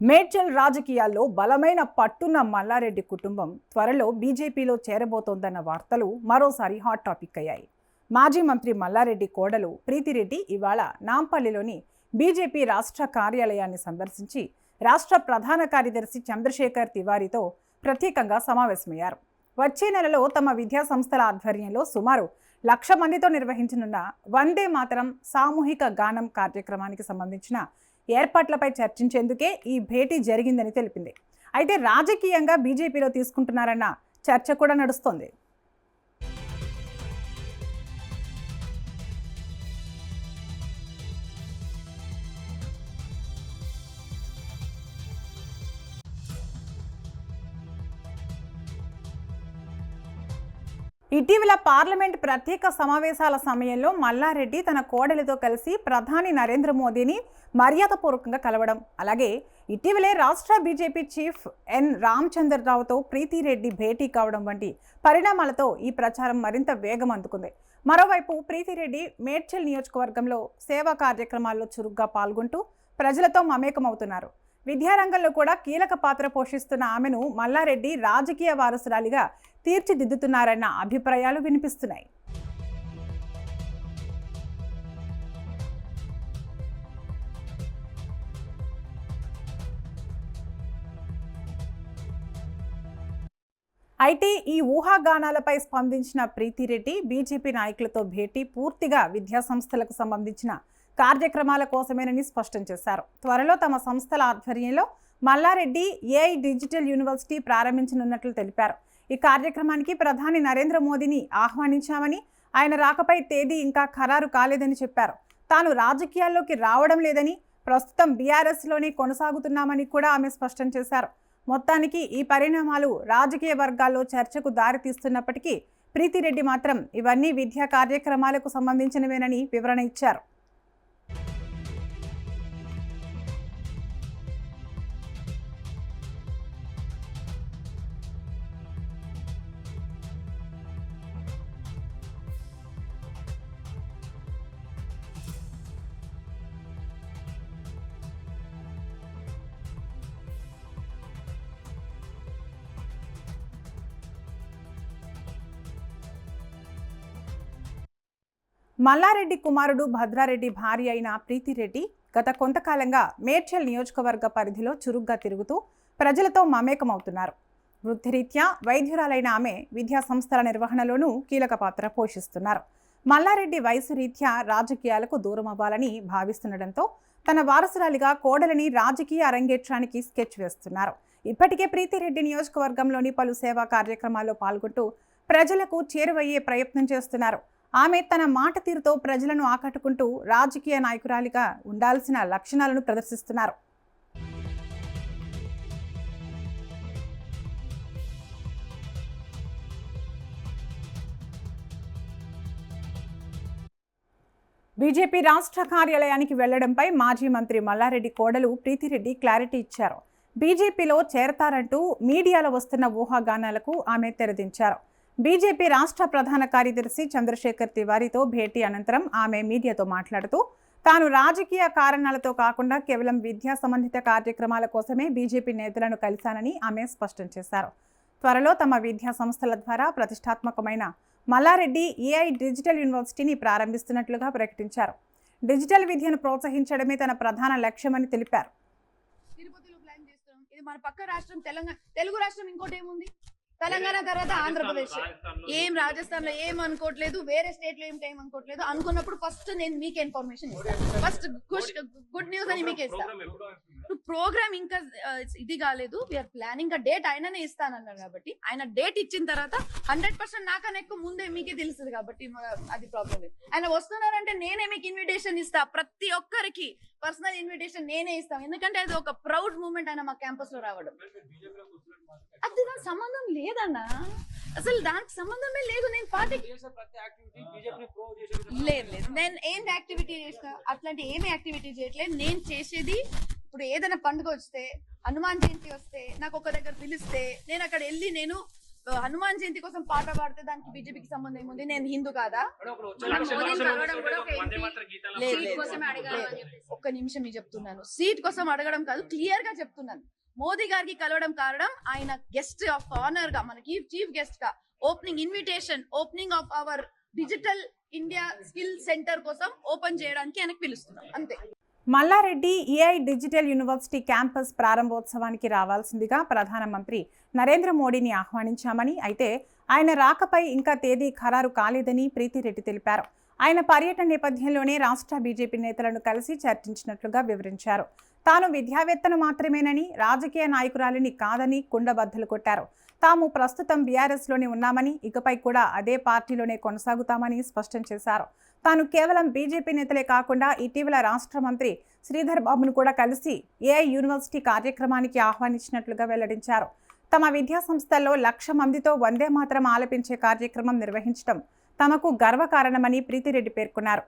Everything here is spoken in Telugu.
మేడ్చల్ రాజకీయాల్లో బలమైన పట్టున్న మల్లారెడ్డి కుటుంబం త్వరలో బీజేపీలో చేరబోతోందన్న వార్తలు మరోసారి హాట్ టాపిక్ అయ్యాయి. మాజీ మంత్రి మల్లారెడ్డి కోడలు ప్రీతిరెడ్డి ఇవాళ నాంపల్లిలోని బీజేపీ రాష్ట్ర కార్యాలయాన్ని సందర్శించి రాష్ట్ర ప్రధాన కార్యదర్శి చంద్రశేఖర్ తివారీతో ప్రత్యేకంగా సమావేశమయ్యారు. వచ్చే నెలలో తమ విద్యా సంస్థల ఆధ్వర్యంలో సుమారు 1,00,000 మందితో నిర్వహించనున్న వందే మాతరం సామూహిక గానం కార్యక్రమానికి సంబంధించిన ఏర్పాట్లపై చర్చించేందుకే ఈ భేటీ జరిగిందని తెలిపింది. అయితే రాజకీయంగా బీజేపీలో తీసుకుంటున్నారన్న చర్చ కూడా నడుస్తోంది. ఇటీవల పార్లమెంట్ ప్రత్యేక సమావేశాల సమయంలో మల్లారెడ్డి తన కోడలితో కలిసి ప్రధాని నరేంద్ర మోదీని మర్యాదపూర్వకంగా కలవడం, అలాగే ఇటీవలే రాష్ట్ర బీజేపీ చీఫ్ ఎన్ రామచంద్రరావుతో ప్రీతిరెడ్డి భేటీ కావడం వంటి పరిణామాలతో ఈ ప్రచారం మరింత వేగం అందుకుంది. మరోవైపు ప్రీతిరెడ్డి మేడ్చల్ నియోజకవర్గంలో సేవా కార్యక్రమాల్లో చురుగ్గా పాల్గొంటూ ప్రజలతో మమేకమవుతున్నారు. విద్యారంగంలో కూడా కీలక పాత్ర పోషిస్తున్న ఆమెను మల్లారెడ్డి రాజకీయ వారసురాలిగా తీర్చిదిద్దుతున్నారన్న అభిప్రాయాలు వినిపిస్తున్నాయి. అయితే ఈ ఊహాగానాలపై స్పందించిన ప్రీతిరెడ్డి బీజేపీ నాయకులతో భేటీ పూర్తిగా విద్యాసంస్థలకు సంబంధించిన కార్యక్రమాల కోసమేనని స్పష్టం చేశారు. త్వరలో తమ సంస్థల ఆధ్వర్యంలో మల్లారెడ్డి ఏఐ డిజిటల్ యూనివర్సిటీ ప్రారంభించనున్నట్లు తెలిపారు. ఈ కార్యక్రమానికి ప్రధాని నరేంద్ర మోదీని ఆహ్వానించామని, ఆయన రాకపై తేదీ ఇంకా ఖరారు కాలేదని చెప్పారు. తాను రాజకీయాల్లోకి రావడం లేదని, ప్రస్తుతం బీఆర్ఎస్లోనే కొనసాగుతున్నామని కూడా ఆమె స్పష్టం చేశారు. మొత్తానికి ఈ పరిణామాలు రాజకీయ వర్గాల్లో చర్చకు దారితీస్తున్నప్పటికీ ప్రీతిరెడ్డి మాత్రం ఇవన్నీ విద్యా కార్యక్రమాలకు సంబంధించినవేనని వివరణ ఇచ్చారు. మల్లారెడ్డి కుమారుడు భద్రారెడ్డి భార్య అయిన ప్రీతిరెడ్డి గత కొంతకాలంగా మేడ్చల్ నియోజకవర్గ పరిధిలో చురుగ్గా తిరుగుతూ ప్రజలతో మమేకమవుతున్నారు. వృత్తిరీత్యా వైద్యురాలైన ఆమె విద్యా సంస్థల నిర్వహణలోనూ కీలక పాత్ర పోషిస్తున్నారు. మల్లారెడ్డి వయసు రీత్యా రాజకీయాలకు దూరం అవ్వాలని భావిస్తుండటంతో తన వారసురాలిగా కోడలిని రాజకీయ అరంగేట్రానికి స్కెచ్ వేస్తున్నారు. ఇప్పటికే ప్రీతిరెడ్డి నియోజకవర్గంలోని పలు సేవా కార్యక్రమాల్లో పాల్గొంటూ ప్రజలకు చేరువయ్యే ప్రయత్నం చేస్తున్నారు. ఆమె తన మాట తీరుతో ప్రజలను ఆకట్టుకుంటూ రాజకీయ నాయకురాలిగా ఉండాల్సిన లక్షణాలను ప్రదర్శిస్తున్నారు. బీజేపీ రాష్ట్ర కార్యాలయానికి వెళ్లడంపై మాజీ మంత్రి మల్లారెడ్డి కోడలు ప్రీతిరెడ్డి క్లారిటీ ఇచ్చారు. బీజేపీలో చేరతారంటూ మీడియాలో వస్తున్న ఊహాగానాలకు ఆమె తెరదించారు. బీజేపీ రాష్ట్ర ప్రధాన కార్యదర్శి చంద్రశేఖర్ తివారీతో భేటీ అనంతరం ఆమె మీడియాతో మాట్లాడుతూ తాను రాజకీయ కారణాలతో కాకుండా కేవలం విద్యా సంబంధిత కార్యక్రమాల కోసమే బీజేపీ నేతలను కలిశానని ఆమె స్పష్టం చేశారు. త్వరలో తమ విద్యా సంస్థల ద్వారా ప్రతిష్టాత్మకమైన మల్లారెడ్డి ఏఐ డిజిటల్ యూనివర్సిటీని ప్రారంభిస్తున్నట్లుగా ప్రకటించారు. డిజిటల్ విద్యను ప్రోత్సహించడమే తన ప్రధాన లక్ష్యమని తెలిపారు. తిరుపతిలో ప్లాన్ చేస్తాం. ఇది మన పక్క రాష్ట్రం తెలంగాణ, తెలుగు రాష్ట్రం ఇంకోటి ఏముంది? తెలంగాణ తర్వాత ఆంధ్రప్రదేశ్. ఏం రాజస్థాన్ లో ఏం అనుకోవట్లేదు, వేరే స్టేట్ లో ఏం అనుకోవట్లేదు. అనుకున్నప్పుడు ఫస్ట్ నేను మీకు ఇన్ఫర్మేషన్ ఇస్తాను. ఫస్ట్ గుడ్ న్యూస్ అని మీకు ఇస్తాను. ప్రోగ్రామ్ ఇంకా ఇది కాలేదు, వీఆర్ ప్లానింగ్. డేట్ ఆయననే ఇస్తానన్నారు కాబట్టి ఆయన డేట్ ఇచ్చిన తర్వాత 100% నాకన్నా ఎక్కువ ముందే మీకే తెలుస్తుంది కాబట్టి అది ప్రాబ్లం లేదు. ఆయన వస్తున్నారంటే నేనే మీకు ఇన్విటేషన్ ఇస్తా. ప్రతి ఒక్కరికి పర్సనల్ ఇన్విటేషన్ నేనే ఇస్తాను. ఎందుకంటే అది ఒక ప్రౌడ్ మూమెంట్ ఆయన మా క్యాంపస్ లో రావడం. అది దానికి సంబంధం లేదన్నా, అసలు దానికి సంబంధమే లేదు. నేను పార్టీ లేదు, నేను ఏం యాక్టివిటీ చేసిన అట్లాంటి ఏమి యాక్టివిటీ చేయట్లేదు. నేను చేసేది ఇప్పుడు ఏదైనా పండుగ వస్తే, హనుమాన్ జయంతి వస్తే, నాకు ఒక దగ్గర పిలిస్తే నేను అక్కడ వెళ్ళి నేను హనుమాన్ జయంతి కోసం పాట పాడితే దానికి బీజేపీకి సంబంధం ఏముంది? నేను హిందూ కాదా? ఒక్క నిమిషం నేను చెప్తున్నాను. సీట్ కోసం అడగడం కాదు, క్లియర్ గా చెప్తున్నాను. మోదీ గారికి కలవడం కారణం ఆయన గెస్ట్ ఆఫ్ ఆనర్ గా, మనకి చీఫ్ గెస్ట్ గా opening invitation, opening of our digital India skill centre కోసం ఓపెన్ చేయడానికి ఆయనకు పిలుస్తున్నాం, అంతే. Mallareddy AI digital university campus ప్రారంభోత్సవానికి రావాల్సిందిగా ప్రధానమంత్రి నరేంద్ర మోడీని ఆహ్వానించామని, అయితే ఆయన రాకపై ఇంకా తేదీ ఖరారు కాలేదని ప్రీతిరెడ్డి తెలిపారు. ఆయన పర్యటన నేపథ్యంలోనే రాష్ట్ర బీజేపీ నేతలను కలిసి చర్చించినట్లుగా వివరించారు. తాను విద్యావేత్తను మాత్రమేనని, రాజకీయ నాయకురాలిని కాదని కుండబద్దలు కొట్టారు. తాము ప్రస్తుతం బీఆర్ఎస్లోనే ఉన్నామని, ఇకపై కూడా అదే పార్టీలోనే కొనసాగుతామని స్పష్టం చేశారు. తాను కేవలం బీజేపీ నేతలే కాకుండా ఇటీవల రాష్ట్ర మంత్రి శ్రీధర్ బాబును కూడా కలిసి ఏఐ యూనివర్సిటీ కార్యక్రమానికి ఆహ్వానించినట్లుగా వెల్లడించారు. తమ విద్యా సంస్థల్లో 1,00,000 మందితో వందే మాతరం ఆలపించే కార్యక్రమం నిర్వహించడం తమకు గర్వకారణమని ప్రీతిరెడ్డి పేర్కొన్నారు.